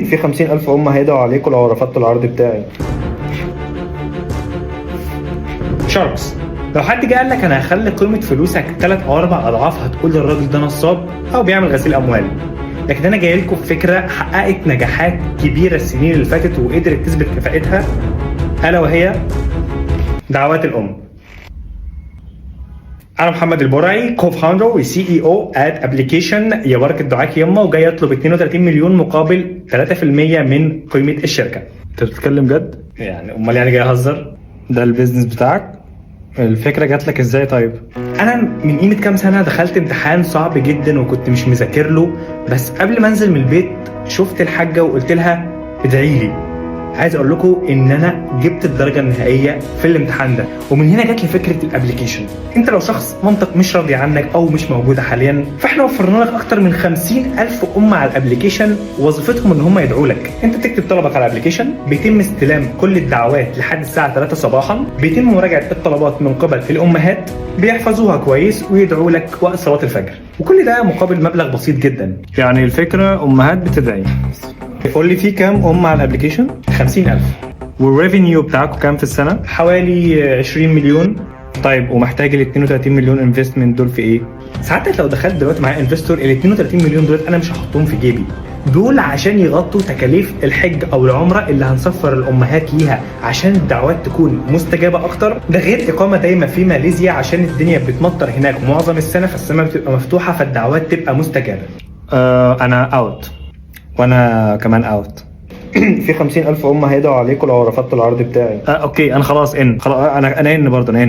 في 50,000 أم هيدعوا عليكم لو رفضتوا العرض بتاعي. شاركس، لو حد جه قال لك انا هخلي قيمه فلوسك 3 أو 4 اضعاف، هتقول الراجل ده نصاب او بيعمل غسيل اموال. لكن انا جاي لكم بفكره حققت نجاحات كبيره السنين اللي فاتت وقدرت تثبت كفاءتها، الا وهي دعوات الام. انا محمد البرعي، كو-فاوندر وسي اي او ات ابلكيشن يا بركه دعاك يما، وجاي اطلب 32 مليون مقابل 3% من قيمه الشركه. أنت بتتكلم جد؟ يعني امال يعني جاي اهزر؟ ده البيزنس بتاعك؟ الفكرة جات لك ازاي طيب؟ انا من قيمه كام سنه دخلت امتحان صعب جدا وكنت مش مذاكر له، بس قبل ما انزل من البيت شفت الحاجه وقلت لها ادعي لي. عايز اقول لكم ان انا جبت الدرجه النهائيه في الامتحان ده، ومن هنا جات لي فكره الابلكيشن. انت لو شخص مامتك مش راضيه عنك او مش موجوده حاليا، فاحنا وفرنا لك اكتر من 50,000 ام على الابلكيشن، وظيفتهم ان هم يدعوا لك. انت بتكتب طلبك على الابلكيشن، بيتم استلام كل الدعوات لحد الساعه 3 صباحا، بيتم مراجعه الطلبات من قبل الامهات، بيحفظوها كويس ويدعوا لك وقت صلاه الفجر، وكل ده مقابل مبلغ بسيط جدا. يعني الفكرة أمهات بتدعي. قول لي في كام أم على الابلكيشن؟ 50,000. والريفينيو بتاعكم كام في السنة؟ حوالي 20 مليون. طيب ومحتاج ال 32 مليون انفستمنت دول في ايه؟ ساعتك لو دخلت دلوقتي معايا انفستور، ال 32 مليون دول انا مش هحطهم في جيبي، دول عشان يغطوا تكاليف الحج او العمره اللي هنسفر الامهات ليها عشان الدعوات تكون مستجابه اكتر. ده غير اقامه دايمه في ماليزيا عشان الدنيا بتمطر هناك معظم السنه، فالسماء بتبقى مفتوحه فالدعوات تبقى مستجابه. أنا أوت. وأنا كمان أوت. في 50,000 أم هيدعوا عليكم لو رفضتوا العرض بتاعي. اوكي انا خلاص خلاص أنا إن برضه أنا إن.